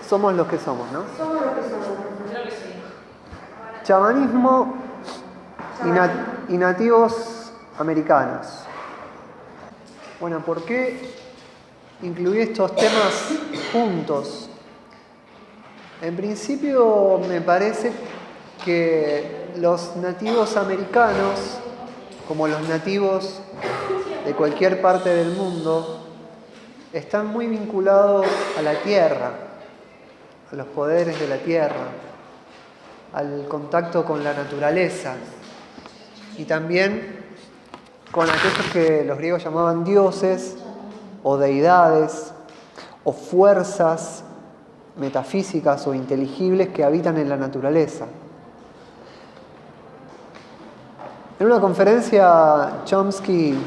somos los que somos, ¿no? Somos lo que somos. Creo que sí. Chamanismo y nativos americanos. Bueno, ¿por qué incluí estos temas juntos? En principio me parece que los nativos americanos, como los nativos de cualquier parte del mundo, están muy vinculados a la tierra, a los poderes de la tierra, al contacto con la naturaleza y también con aquellos que los griegos llamaban dioses o deidades o fuerzas metafísicas o inteligibles que habitan en la naturaleza. En una conferencia, Chomsky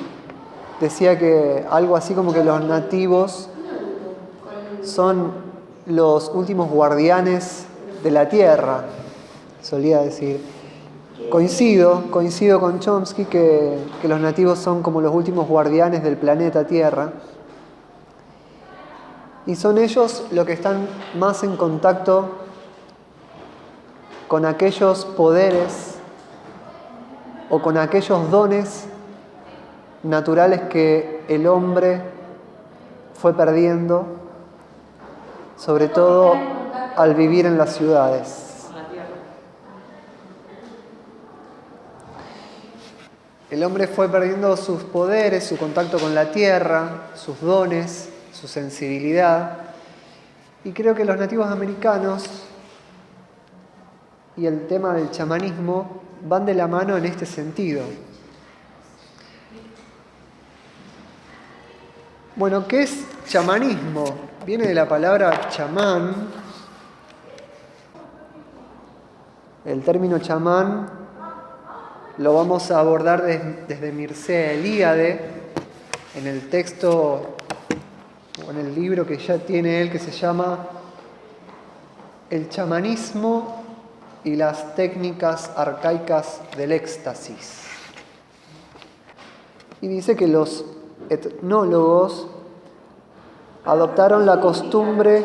decía que algo así como que los nativos son los últimos guardianes de la tierra, solía decir. Coincido con Chomsky que los nativos son como los últimos guardianes del planeta Tierra. Y son ellos los que están más en contacto con aquellos poderes o con aquellos dones naturales que el hombre fue perdiendo, sobre todo al vivir en las ciudades. El hombre fue perdiendo sus poderes, su contacto con la tierra, sus dones, su sensibilidad. Y creo que los nativos americanos y el tema del chamanismo van de la mano en este sentido. Bueno, ¿qué es chamanismo? Viene de la palabra chamán. El término chamán lo vamos a abordar desde Mircea Eliade, en el texto o en el libro que ya tiene él que se llama El chamanismo y las técnicas arcaicas del éxtasis. Y dice que los etnólogos adoptaron la costumbre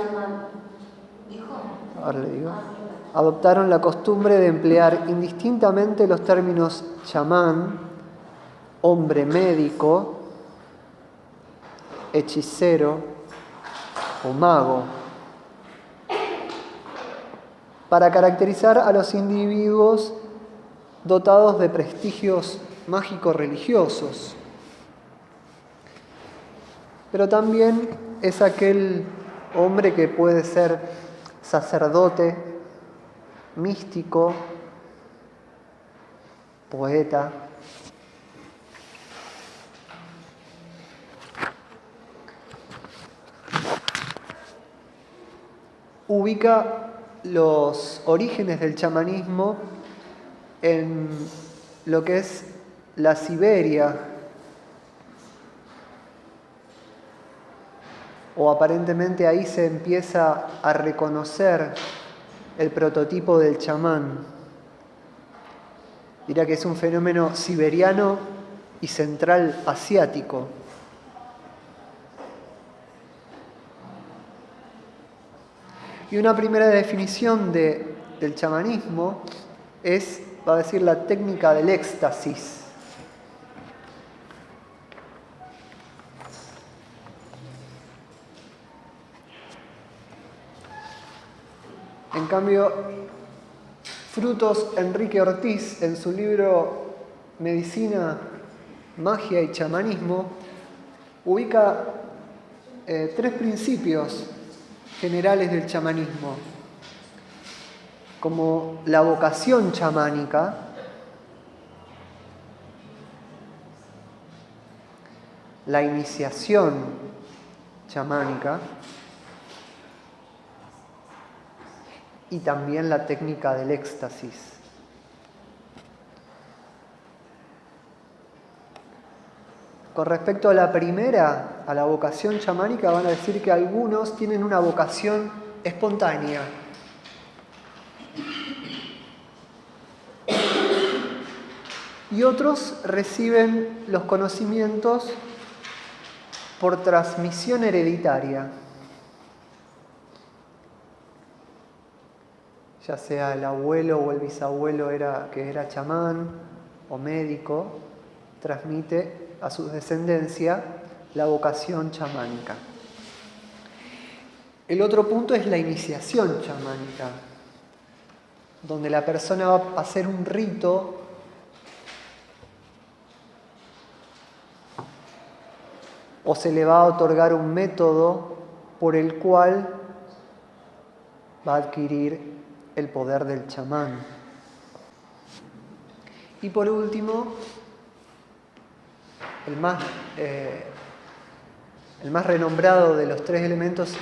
de emplear indistintamente los términos chamán, hombre médico, hechicero o mago, para caracterizar a los individuos dotados de prestigios mágico-religiosos. Pero también es aquel hombre que puede ser sacerdote, místico, poeta. Ubica los orígenes del chamanismo en lo que es la Siberia, o aparentemente ahí se empieza a reconocer el prototipo del chamán. Dirá que es un fenómeno siberiano y central asiático. Y una primera definición del chamanismo va a decir, la técnica del éxtasis. En cambio, Frutos Enrique Ortiz, en su libro Medicina, Magia y Chamanismo, ubica 3 principios generales del chamanismo, como la vocación chamánica, la iniciación chamánica y también la técnica del éxtasis. Con respecto a la primera, a la vocación chamánica, van a decir que algunos tienen una vocación espontánea. Y otros reciben los conocimientos por transmisión hereditaria. ya sea el abuelo o el bisabuelo que era chamán o médico, transmite a su descendencia la vocación chamánica. El otro punto es la iniciación chamánica, donde la persona va a hacer un rito o se le va a otorgar un método por el cual va a adquirir el poder del chamán. Y por último, el más renombrado de los 3 elementos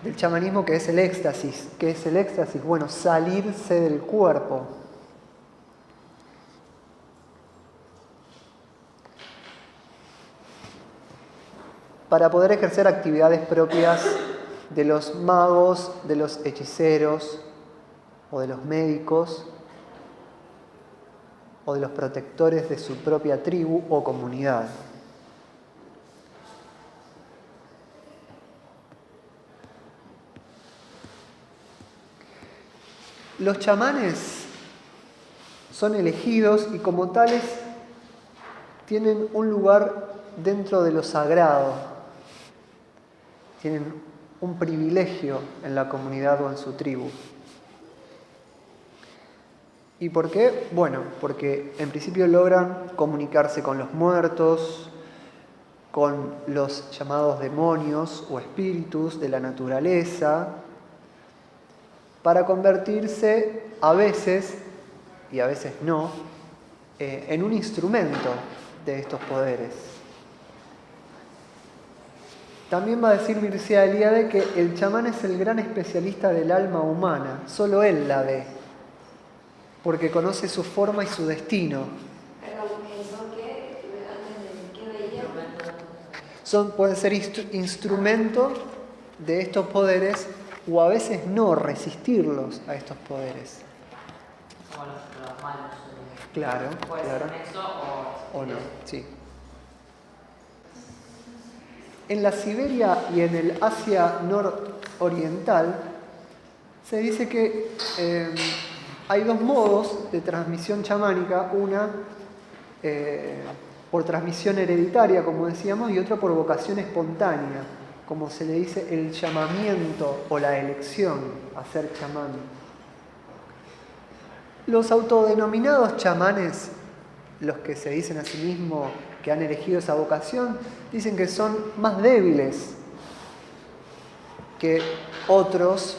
del chamanismo, que es el éxtasis. ¿Qué es el éxtasis? Bueno, salirse del cuerpo. Para poder ejercer actividades propias de los magos, de los hechiceros o de los médicos o de los protectores de su propia tribu o comunidad. Los chamanes son elegidos y como tales tienen un lugar dentro de lo sagrado, tienen un privilegio en la comunidad o en su tribu. ¿Y por qué? Bueno, porque en principio logran comunicarse con los muertos, con los llamados demonios o espíritus de la naturaleza, para convertirse a veces, y a veces no, en un instrumento de estos poderes. También va a decir Mircea Eliade que el chamán es el gran especialista del alma humana, solo él la ve, porque conoce su forma y su destino. Pueden ser instrumento de estos poderes o a veces no resistirlos a estos poderes. Como los malos. Claro, Puede claro. ser un nexo O no, sí. En la Siberia y en el Asia nororiental se dice que hay 2 modos de transmisión chamánica, una por transmisión hereditaria, como decíamos, y otra por vocación espontánea, como se le dice el llamamiento o la elección a ser chamán. Los autodenominados chamanes, los que se dicen a sí mismos que han elegido esa vocación, dicen que son más débiles que otros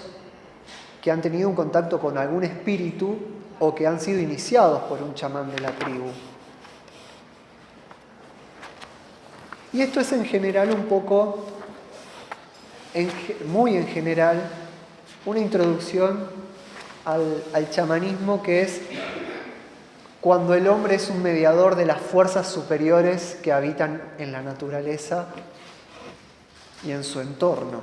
que han tenido un contacto con algún espíritu o que han sido iniciados por un chamán de la tribu. Y esto es en general un poco, muy en general, una introducción al chamanismo, que es cuando el hombre es un mediador de las fuerzas superiores que habitan en la naturaleza y en su entorno.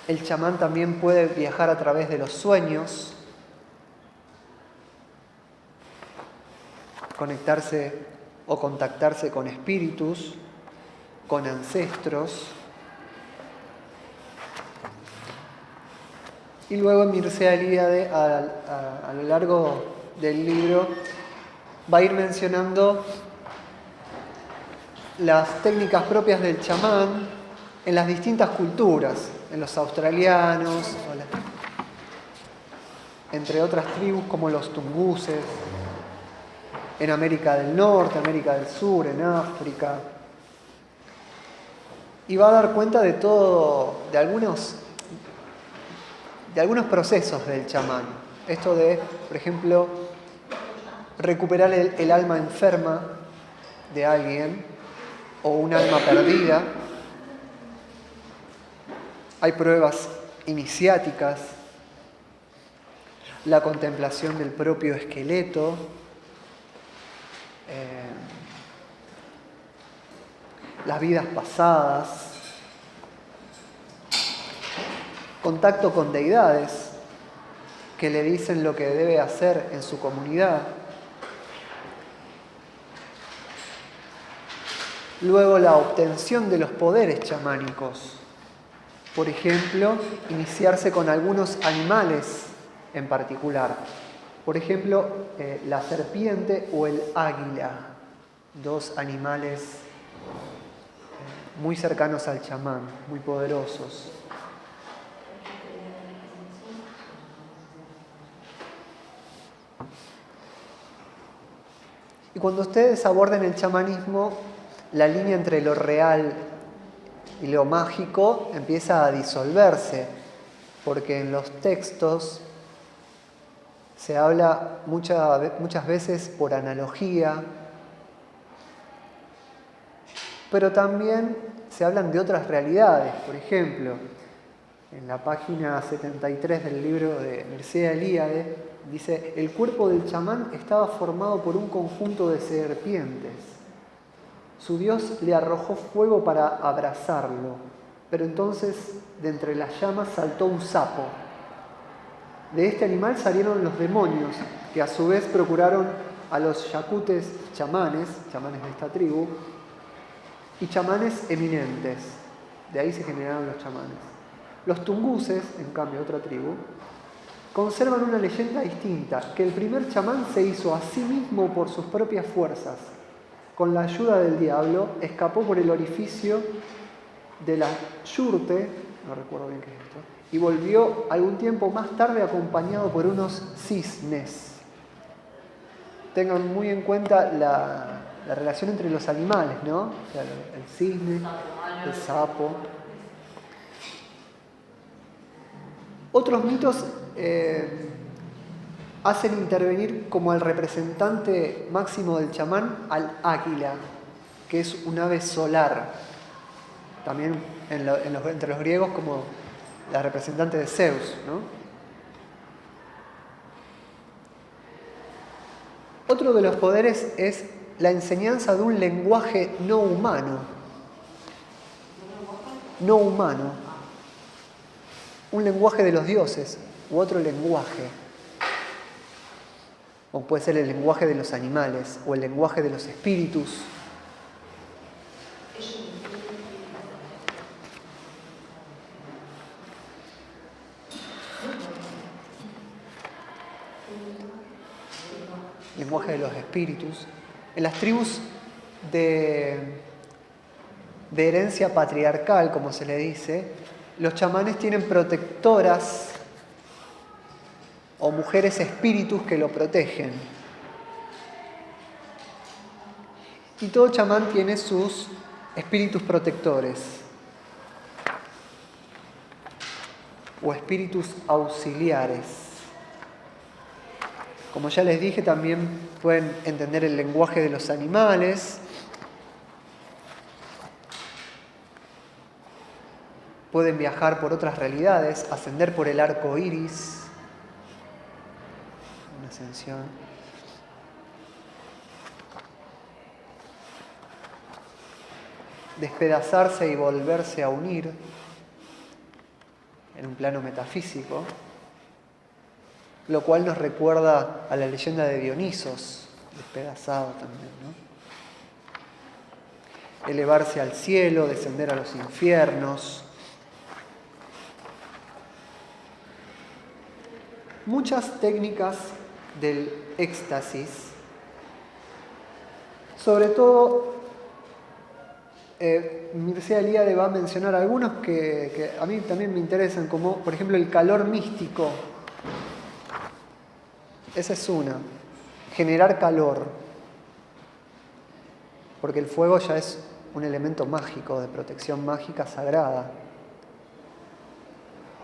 El chamán también puede viajar a través de los sueños, conectarse o contactarse con espíritus, con ancestros. Y luego Mircea Eliade, a lo largo del libro, va a ir mencionando las técnicas propias del chamán en las distintas culturas, en los australianos, entre otras tribus como los tunguses, en América del Norte, América del Sur, en África. Y va a dar cuenta de algunos procesos del chamán. Esto de, por ejemplo, recuperar el alma enferma de alguien o un alma perdida. Hay pruebas iniciáticas, la contemplación del propio esqueleto, las vidas pasadas, contacto con deidades que le dicen lo que debe hacer en su comunidad. Luego la obtención de los poderes chamánicos. Por ejemplo, iniciarse con algunos animales en particular. Por ejemplo, la serpiente o el águila, dos animales muy cercanos al chamán, muy poderosos. Y cuando ustedes aborden el chamanismo, la línea entre lo real y lo mágico empieza a disolverse, porque en los textos se habla muchas veces por analogía, pero también se hablan de otras realidades. Por ejemplo, en la página 73 del libro de Mircea Eliade, dice: el cuerpo del chamán estaba formado por un conjunto de serpientes. Su dios le arrojó fuego para abrazarlo, pero entonces de entre las llamas saltó un sapo. De este animal salieron los demonios, que a su vez procuraron a los yacutes chamanes de esta tribu, y chamanes eminentes. De ahí se generaron los chamanes. Los tunguses, en cambio, otra tribu, conservan una leyenda distinta, que el primer chamán se hizo a sí mismo por sus propias fuerzas. Con la ayuda del diablo, escapó por el orificio de la yurte, no recuerdo bien qué es esto, y volvió algún tiempo más tarde acompañado por unos cisnes. Tengan muy en cuenta la relación entre los animales, ¿no? O sea, el cisne, el sapo. Otros mitos hacen intervenir como el representante máximo del chamán al águila, que es un ave solar. También entre los griegos como la representante de Zeus, ¿no? Otro de los poderes es la enseñanza de un lenguaje no humano. No humano. Un lenguaje de los dioses u otro lenguaje. O puede ser el lenguaje de los animales o el lenguaje de los espíritus. Lenguaje de los espíritus. En las tribus de herencia patriarcal, como se le dice, los chamanes tienen protectoras o mujeres espíritus que lo protegen. Y todo chamán tiene sus espíritus protectores o espíritus auxiliares. Como ya les dije, también pueden entender el lenguaje de los animales. Pueden viajar por otras realidades, ascender por el arco iris. Una ascensión. Despedazarse y volverse a unir en un plano metafísico, lo cual nos recuerda a la leyenda de Dionisos, despedazado también, ¿no? Elevarse al cielo, descender a los infiernos. Muchas técnicas del éxtasis, sobre todo Mircea Eliade va a mencionar algunos que a mí también me interesan, como por ejemplo el calor místico. Esa es una, generar calor, porque el fuego ya es un elemento mágico, de protección mágica sagrada.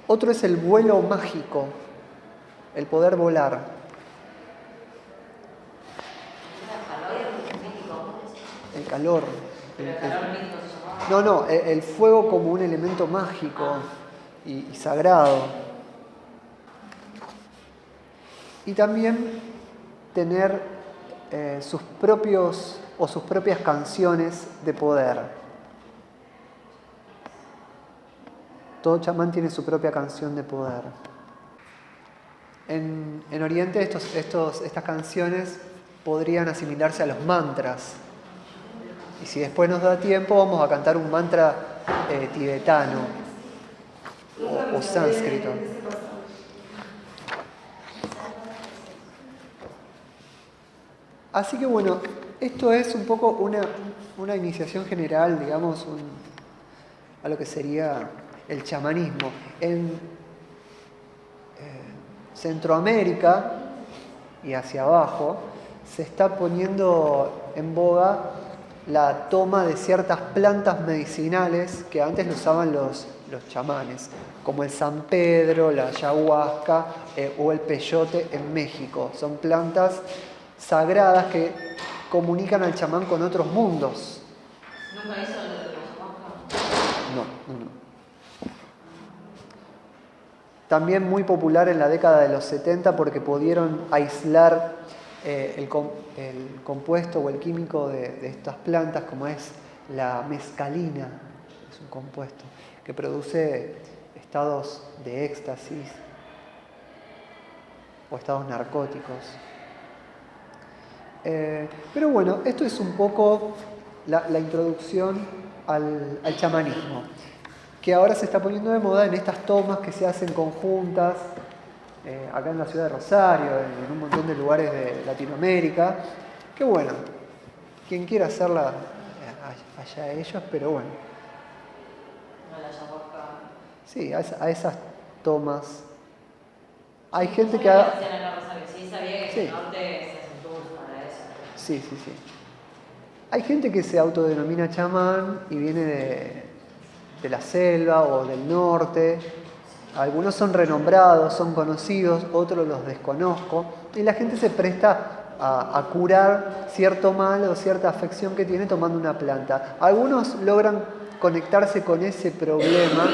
Otro es el vuelo mágico, el poder volar. El calor. No, el fuego como un elemento mágico y sagrado. Y también tener sus propias canciones de poder. Todo chamán tiene su propia canción de poder. En Oriente estas canciones podrían asimilarse a los mantras. Y si después nos da tiempo, vamos a cantar un mantra tibetano. o sánscrito. Así que bueno, esto es un poco una iniciación general, digamos, a lo que sería el chamanismo. En Centroamérica y hacia abajo se está poniendo en boga la toma de ciertas plantas medicinales que antes lo usaban los chamanes, como el San Pedro, la ayahuasca o el peyote en México. Son plantas sagradas que comunican al chamán con otros mundos. ¿Nunca hizo el de la ayahuasca? No. También muy popular en la década de los 70 porque pudieron aislar el compuesto o el químico de estas plantas, como es la mescalina. Es un compuesto que produce estados de éxtasis o estados narcóticos. Pero bueno, esto es un poco la introducción al chamanismo, que ahora se está poniendo de moda en estas tomas que se hacen conjuntas, acá en la ciudad de Rosario, en un montón de lugares de Latinoamérica, que bueno, quien quiera hacerla, allá ellos, pero bueno. No, la ayahuasca. Sí, a esas tomas. Hay gente que ¿Cómo hacían acá en Rosario? Sí, sabía que Sí. en el norte se hacen tours para eso. Sí. Hay gente que se autodenomina chamán y viene de la selva o del norte. Algunos son renombrados, son conocidos, otros los desconozco. Y la gente se presta a curar cierto mal o cierta afección que tiene tomando una planta. Algunos logran conectarse con ese problema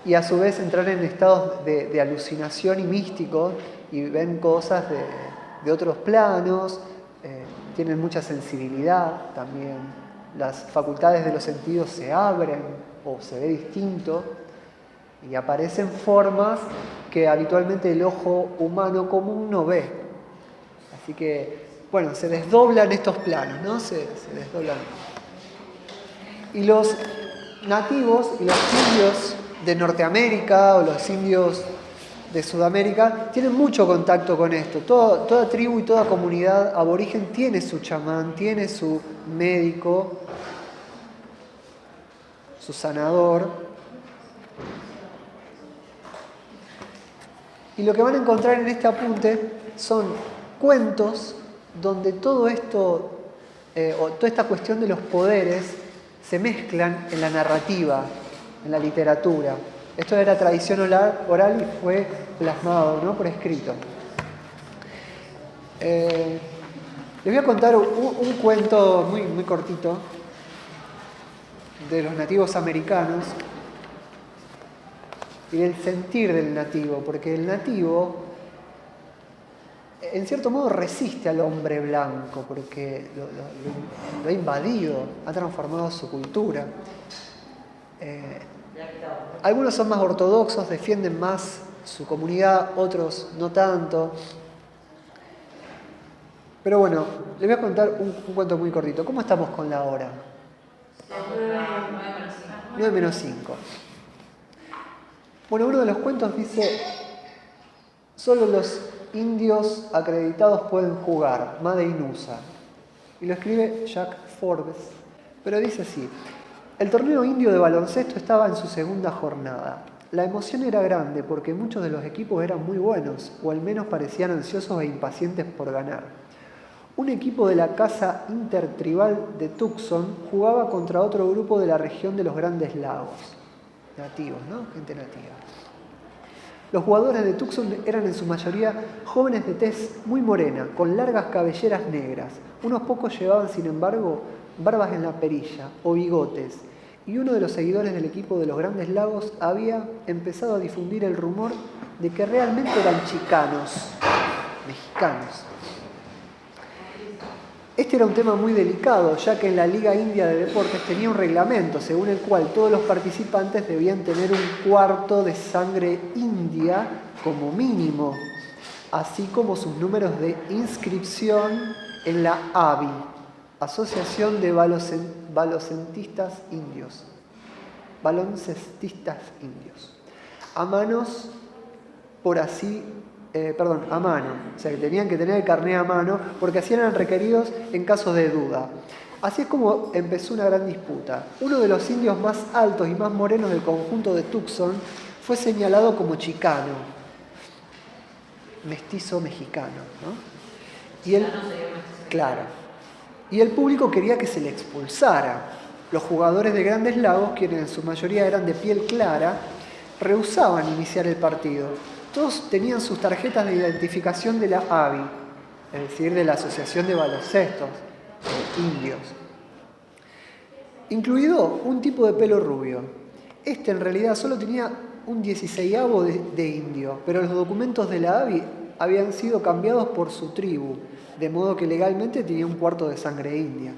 y a su vez entrar en estados de alucinación y místicos y ven cosas de otros planos, tienen mucha sensibilidad también, las facultades de los sentidos se abren o se ve distinto y aparecen formas que habitualmente el ojo humano común no ve. Así que, bueno, se desdoblan estos planos, ¿no? Se desdoblan. Y los nativos y los indios de Norteamérica o los indios de Sudamérica tienen mucho contacto con esto. Toda tribu y toda comunidad aborigen tiene su chamán, tiene su médico, su sanador. Y lo que van a encontrar en este apunte son cuentos donde todo esto, o toda esta cuestión de los poderes, se mezclan en la narrativa, en la literatura. Esto era tradición oral y fue plasmado, ¿no?, por escrito. Les voy a contar un cuento muy cortito de los nativos americanos y del sentir del nativo, porque el nativo, en cierto modo, resiste al hombre blanco, porque lo ha invadido, ha transformado su cultura. Algunos son más ortodoxos, defienden más su comunidad, otros no tanto. Pero bueno, les voy a contar un cuento muy cortito. ¿Cómo estamos con la hora? 9:05. Bueno, uno de los cuentos dice: solo los indios acreditados pueden jugar, Made in USA. Y lo escribe Jack Forbes. Pero dice así: el torneo indio de baloncesto estaba en su segunda jornada. La emoción era grande porque muchos de los equipos eran muy buenos, o al menos parecían ansiosos e impacientes por ganar. Un equipo de la Casa Intertribal de Tucson jugaba contra otro grupo de la región de los Grandes Lagos. Nativos, ¿no? Gente nativa. Los jugadores de Tucson eran en su mayoría jóvenes de tez muy morena, con largas cabelleras negras. Unos pocos llevaban, sin embargo, barbas en la perilla o bigotes, y uno de los seguidores del equipo de los Grandes Lagos había empezado a difundir el rumor de que realmente eran chicanos, mexicanos. Este era un tema muy delicado, ya que en la Liga India de Deportes tenía un reglamento según el cual todos los participantes debían tener un cuarto de sangre india como mínimo, así como sus números de inscripción en la ABI, Asociación de Baloncestistas Indios. a manos, a mano. O sea, que tenían que tener el carné a mano porque así eran requeridos en casos de duda. Así es como empezó una gran disputa. Uno de los indios más altos y más morenos del conjunto de Tucson fue señalado como chicano, mestizo mexicano, ¿no? Y él, claro. Y el público quería que se le expulsara. Los jugadores de Grandes Lagos, quienes en su mayoría eran de piel clara, rehusaban iniciar el partido. Todos tenían sus tarjetas de identificación de la ABI, es decir, de la Asociación de Baloncestos Indios, incluido un tipo de pelo rubio. Este en realidad solo tenía un 16avo de indio, pero los documentos de la ABI habían sido cambiados por su tribu, de modo que legalmente tenía un cuarto de sangre india.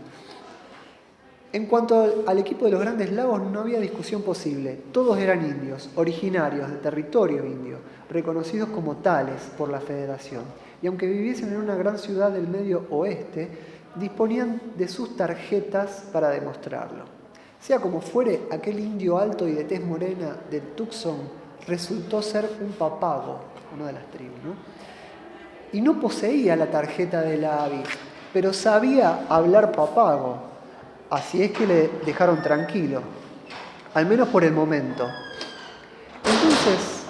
En cuanto al equipo de los Grandes Lagos, no había discusión posible. Todos eran indios, originarios del territorio indio, reconocidos como tales por la Federación. Y aunque viviesen en una gran ciudad del Medio Oeste, disponían de sus tarjetas para demostrarlo. Sea como fuere, aquel indio alto y de tez morena de Tucson resultó ser un papago, una de las tribus, ¿no? Y no poseía la tarjeta de la ABI, pero sabía hablar papago. Así es que le dejaron tranquilo, al menos por el momento. Entonces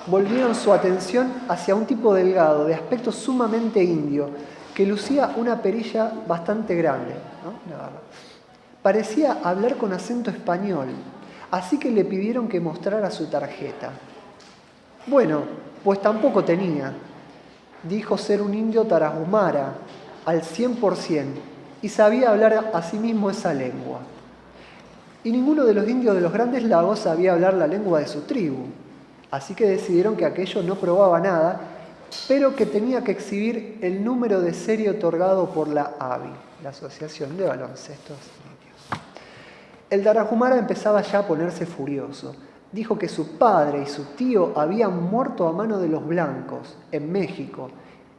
volvieron su atención hacia un tipo delgado, de aspecto sumamente indio, que lucía una perilla bastante grande, ¿no? Parecía hablar con acento español, así que le pidieron que mostrara su tarjeta. Bueno, pues tampoco tenía. Dijo ser un indio tarahumara al 100% y sabía hablar a sí mismo esa lengua. Y ninguno de los indios de los Grandes Lagos sabía hablar la lengua de su tribu, así que decidieron que aquello no probaba nada, pero que tenía que exhibir el número de serie otorgado por la ABI, la Asociación de Baloncestos Indios. El tarahumara empezaba ya a ponerse furioso. Dijo que su padre y su tío habían muerto a mano de los blancos en México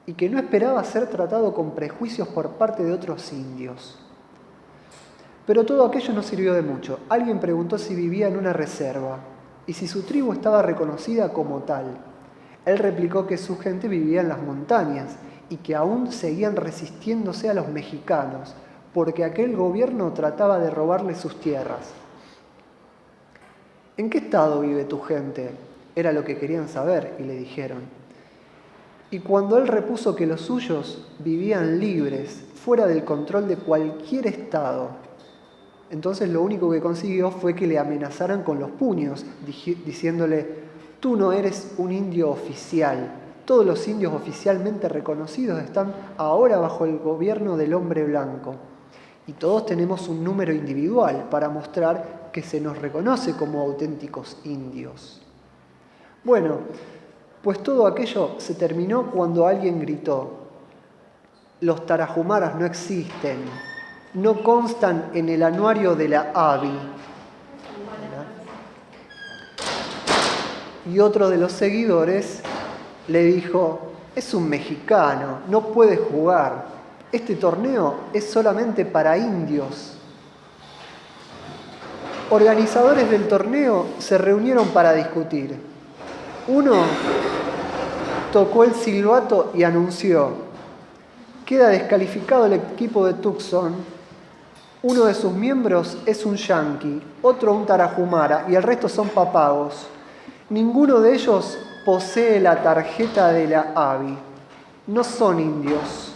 y que no esperaba ser tratado con prejuicios por parte de otros indios. Pero todo aquello no sirvió de mucho. Alguien preguntó si vivía en una reserva y si su tribu estaba reconocida como tal. Él replicó que su gente vivía en las montañas y que aún seguían resistiéndose a los mexicanos porque aquel gobierno trataba de robarle sus tierras. ¿En qué estado vive tu gente?, era lo que querían saber, y le dijeron. Y cuando él repuso que los suyos vivían libres, fuera del control de cualquier estado, entonces lo único que consiguió fue que le amenazaran con los puños, diciéndole: tú no eres un indio oficial. Todos los indios oficialmente reconocidos están ahora bajo el gobierno del hombre blanco. Y todos tenemos un número individual para mostrar que se nos reconoce como auténticos indios. Bueno, pues todo aquello se terminó cuando alguien gritó: los tarahumaras no existen, no constan en el anuario de la ABI. Y otro de los seguidores le dijo: es un mexicano, no puede jugar. Este torneo es solamente para indios. Organizadores del torneo se reunieron para discutir. Uno tocó el silbato y anunció: queda descalificado el equipo de Tucson. Uno de sus miembros es un yanqui, otro un tarahumara y el resto son papagos. Ninguno de ellos posee la tarjeta de la ABI. No son indios,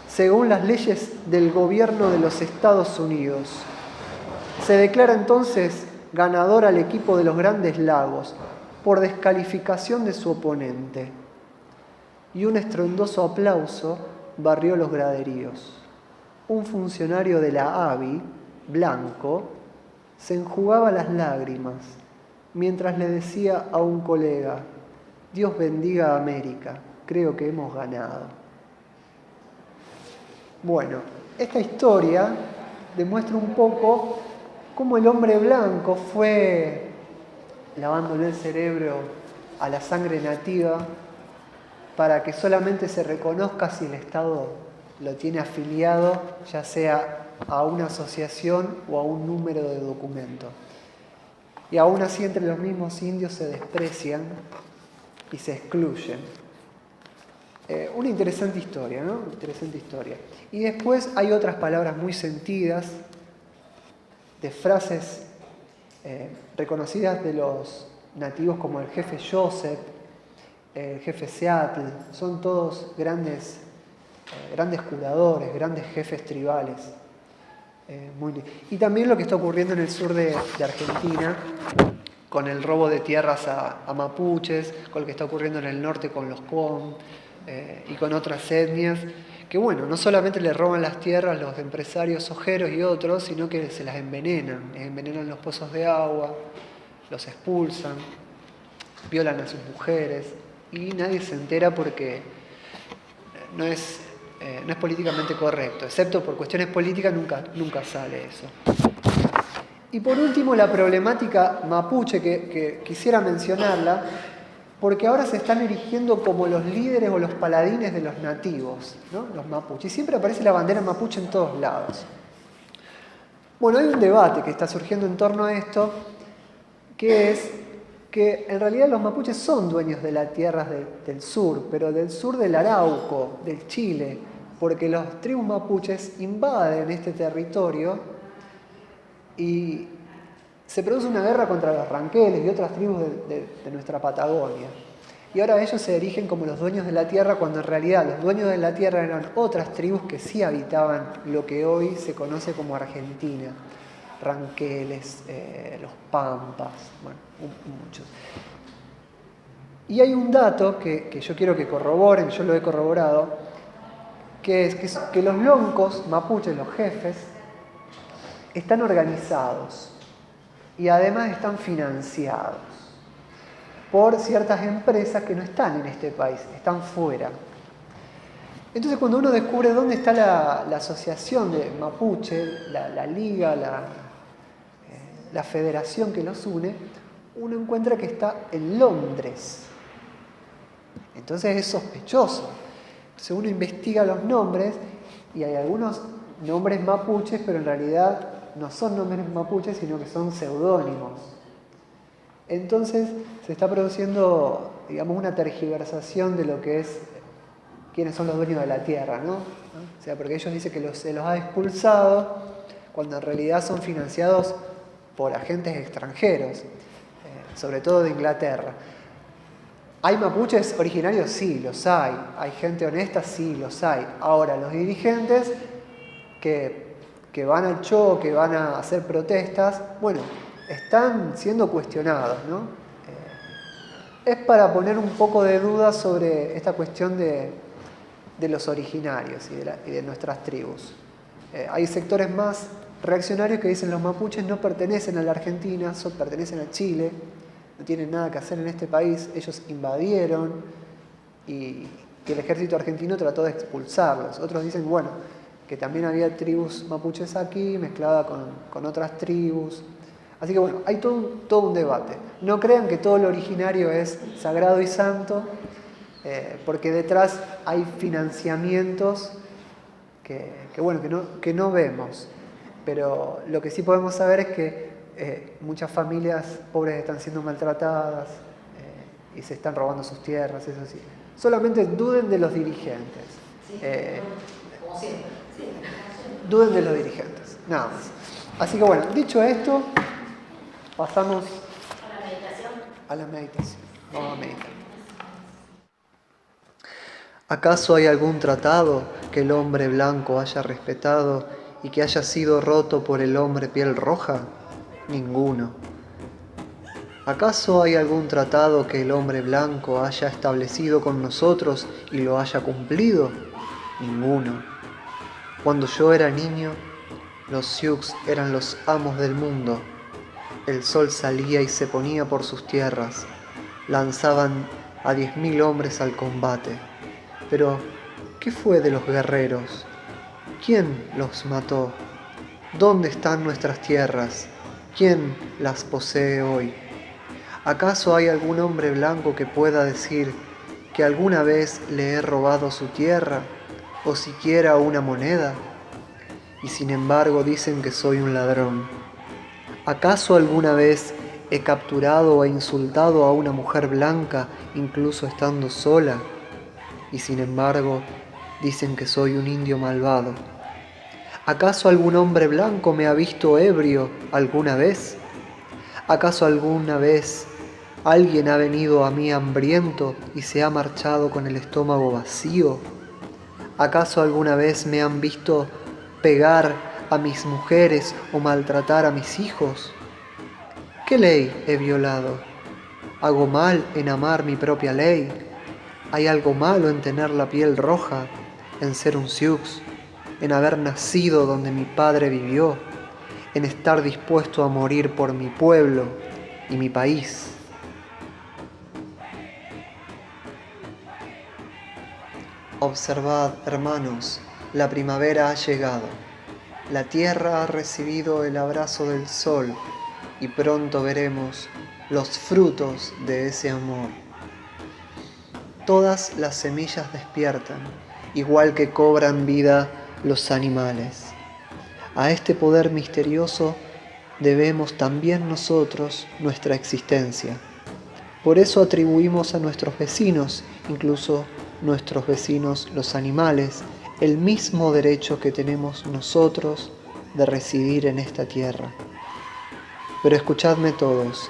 según las leyes del gobierno de los Estados Unidos. Se declara entonces ganador al equipo de los Grandes Lagos por descalificación de su oponente. Y un estruendoso aplauso barrió los graderíos. Un funcionario de la ABI, blanco, se enjugaba las lágrimas mientras le decía a un colega: Dios bendiga a América, creo que hemos ganado. Bueno, esta historia demuestra un poco cómo el hombre blanco fue lavándole el cerebro a la sangre nativa para que solamente se reconozca si el Estado lo tiene afiliado, ya sea a una asociación o a un número de documento. Y aún así entre los mismos indios se desprecian y se excluyen. Una interesante historia, ¿no? Interesante historia. Y después hay otras palabras muy sentidas, de frases reconocidas de los nativos como el jefe Joseph, el jefe Seattle. Son todos grandes curadores, grandes jefes tribales. Y también lo que está ocurriendo en el sur de Argentina, con el robo de tierras a mapuches, con lo que está ocurriendo en el norte con los Qom y con otras etnias, que bueno, no solamente le roban las tierras los empresarios ojeros y otros, sino que se las envenenan los pozos de agua, los expulsan, violan a sus mujeres y nadie se entera porque no es políticamente correcto, excepto por cuestiones políticas nunca sale eso. Y por último, la problemática mapuche, que quisiera mencionarla, porque ahora se están erigiendo como los líderes o los paladines de los nativos, ¿no? Los mapuches. Y siempre aparece la bandera mapuche en todos lados. Bueno, hay un debate que está surgiendo en torno a esto, que es que en realidad los mapuches son dueños de las tierras del sur, pero del sur del Arauco, del Chile, porque los tribus mapuches invaden este territorio y se produce una guerra contra los ranqueles y otras tribus de nuestra Patagonia. Y ahora ellos se erigen como los dueños de la tierra, cuando en realidad los dueños de la tierra eran otras tribus que sí habitaban lo que hoy se conoce como Argentina. Ranqueles, los Pampas, bueno, muchos. Y hay un dato que yo quiero que corroboren, yo lo he corroborado, que es que los loncos mapuches, los jefes, están organizados y además están financiados por ciertas empresas que no están en este país, están fuera. Entonces cuando uno descubre dónde está la asociación de mapuche, la liga, la federación que los une, uno encuentra que está en Londres. Entonces es sospechoso. Entonces uno investiga los nombres y hay algunos nombres mapuches, pero en realidad no son nombres mapuches, sino que son seudónimos. Entonces se está produciendo, digamos, una tergiversación de lo que es quiénes son los dueños de la tierra, ¿no? O sea, porque ellos dicen que se los ha expulsado, cuando en realidad son financiados por agentes extranjeros, sobre todo de Inglaterra. ¿Hay mapuches originarios? Sí, los hay. ¿Hay gente honesta? Sí, los hay. Ahora, los dirigentes que van al show, que van a hacer protestas, bueno, están siendo cuestionados, ¿no? Es para poner un poco de duda sobre esta cuestión de los originarios y de nuestras tribus. Hay sectores más reaccionarios que dicen los mapuches no pertenecen a la Argentina, pertenecen a Chile, no tienen nada que hacer en este país, ellos invadieron y que el ejército argentino trató de expulsarlos. Otros dicen, bueno, que también había tribus mapuches aquí, mezclada con otras tribus. Así que bueno, hay todo un debate. No crean que todo lo originario es sagrado y santo, porque detrás hay financiamientos que no vemos. Pero lo que sí podemos saber es que muchas familias pobres están siendo maltratadas y se están robando sus tierras, eso sí. Solamente duden de los dirigentes. Como siempre. Duden de los dirigentes, nada más. Así que bueno, dicho esto, pasamos a la meditación. Vamos a meditar. ¿Acaso hay algún tratado que el hombre blanco haya respetado y que haya sido roto por el hombre piel roja? Ninguno. ¿Acaso hay algún tratado que el hombre blanco haya establecido con nosotros y lo haya cumplido? Ninguno. Cuando yo era niño, los Sioux eran los amos del mundo. El sol salía y se ponía por sus tierras. Lanzaban a 10.000 hombres al combate. Pero, ¿qué fue de los guerreros? ¿Quién los mató? ¿Dónde están nuestras tierras? ¿Quién las posee hoy? ¿Acaso hay algún hombre blanco que pueda decir que alguna vez le he robado su tierra o siquiera una moneda? Y sin embargo dicen que soy un ladrón. ¿Acaso alguna vez He capturado e insultado a una mujer blanca, incluso estando sola, y sin embargo dicen que soy un indio malvado. ¿Acaso algún hombre blanco me ha visto ebrio alguna vez? ¿Acaso alguna vez alguien ha venido a mí hambriento y se ha marchado con el estómago vacío? ¿Acaso alguna vez me han visto pegar a mis mujeres o maltratar a mis hijos? ¿Qué ley he violado? ¿Hago mal en amar mi propia ley? ¿Hay algo malo en tener la piel roja, en ser un sioux, en haber nacido donde mi padre vivió, en estar dispuesto a morir por mi pueblo y mi país? Observad, hermanos, la primavera ha llegado. La tierra ha recibido el abrazo del sol y pronto veremos los frutos de ese amor. Todas las semillas despiertan, igual que cobran vida los animales. A este poder misterioso debemos también nosotros nuestra existencia. Por eso atribuimos a nuestros vecinos, incluso nuestros vecinos los animales, el mismo derecho que tenemos nosotros de residir en esta tierra. Pero escuchadme todos,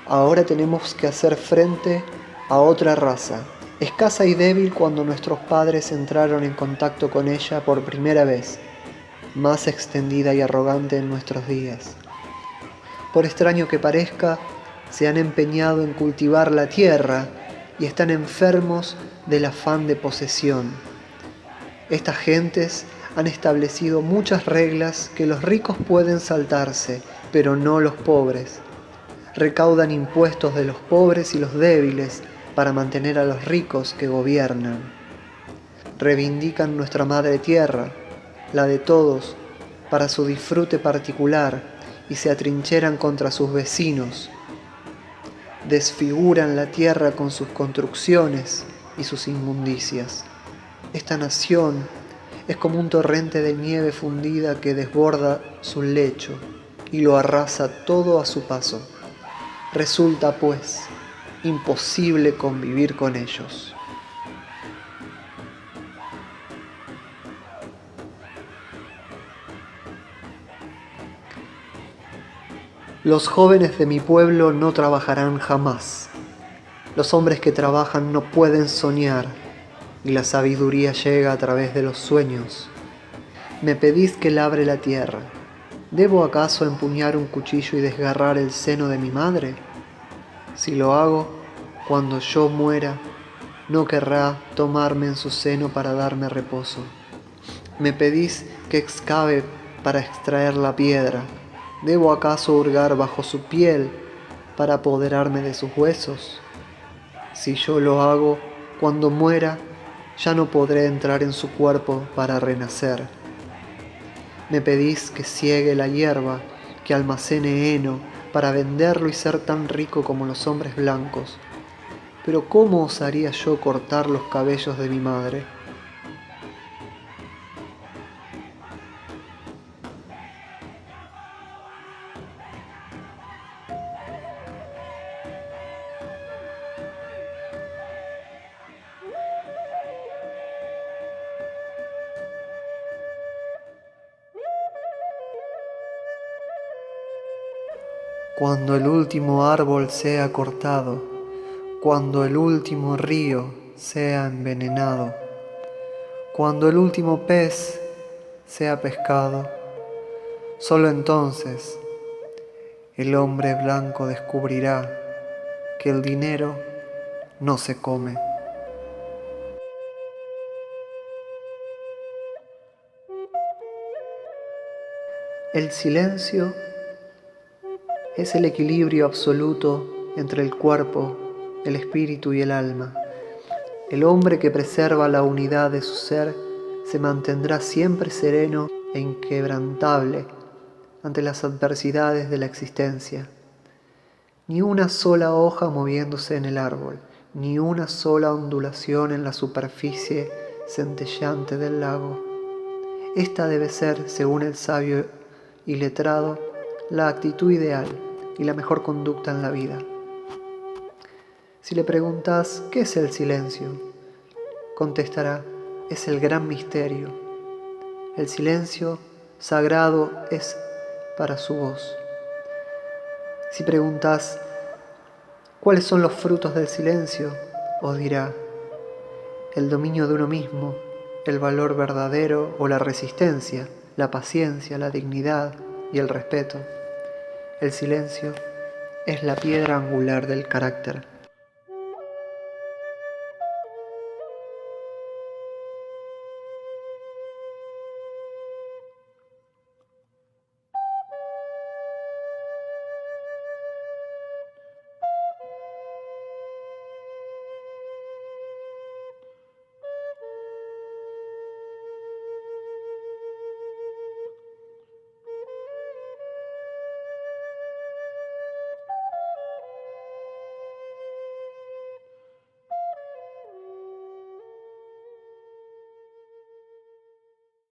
ahora tenemos que hacer frente a otra raza, escasa y débil cuando nuestros padres entraron en contacto con ella por primera vez, más extendida y arrogante en nuestros días. Por extraño que parezca, se han empeñado en cultivar la tierra y están enfermos del afán de posesión. Estas gentes han establecido muchas reglas que los ricos pueden saltarse, pero no los pobres. Recaudan impuestos de los pobres y los débiles para mantener a los ricos que gobiernan. Reivindican nuestra madre tierra, la de todos, para su disfrute particular y se atrincheran contra sus vecinos. Desfiguran la tierra con sus construcciones y sus inmundicias. Esta nación es como un torrente de nieve fundida que desborda su lecho y lo arrasa todo a su paso. Resulta, pues, imposible convivir con ellos. Los jóvenes de mi pueblo no trabajarán jamás. Los hombres que trabajan no pueden soñar, y la sabiduría llega a través de los sueños. Me pedís que labre la tierra. ¿Debo acaso empuñar un cuchillo y desgarrar el seno de mi madre? Si lo hago, cuando yo muera, no querrá tomarme en su seno para darme reposo. Me pedís que excave para extraer la piedra. ¿Debo acaso hurgar bajo su piel para apoderarme de sus huesos? Si yo lo hago, cuando muera, ya no podré entrar en su cuerpo para renacer. Me pedís que ciegue la hierba, que almacene heno para venderlo y ser tan rico como los hombres blancos. Pero ¿cómo osaría yo cortar los cabellos de mi madre? Cuando el último árbol sea cortado, cuando el último río sea envenenado, cuando el último pez sea pescado, solo entonces el hombre blanco descubrirá que el dinero no se come. El silencio es el equilibrio absoluto entre el cuerpo, el espíritu y el alma. El hombre que preserva la unidad de su ser se mantendrá siempre sereno e inquebrantable ante las adversidades de la existencia. Ni una sola hoja moviéndose en el árbol, ni una sola ondulación en la superficie centelleante del lago. Esta debe ser, según el sabio y letrado, la actitud ideal, y la mejor conducta en la vida. Si le preguntas, ¿qué es el silencio?, contestará, es el gran misterio. El silencio sagrado es para su voz. Si preguntas, ¿cuáles son los frutos del silencio?, os dirá, el dominio de uno mismo, el valor verdadero o la resistencia, la paciencia, la dignidad y el respeto. El silencio es la piedra angular del carácter.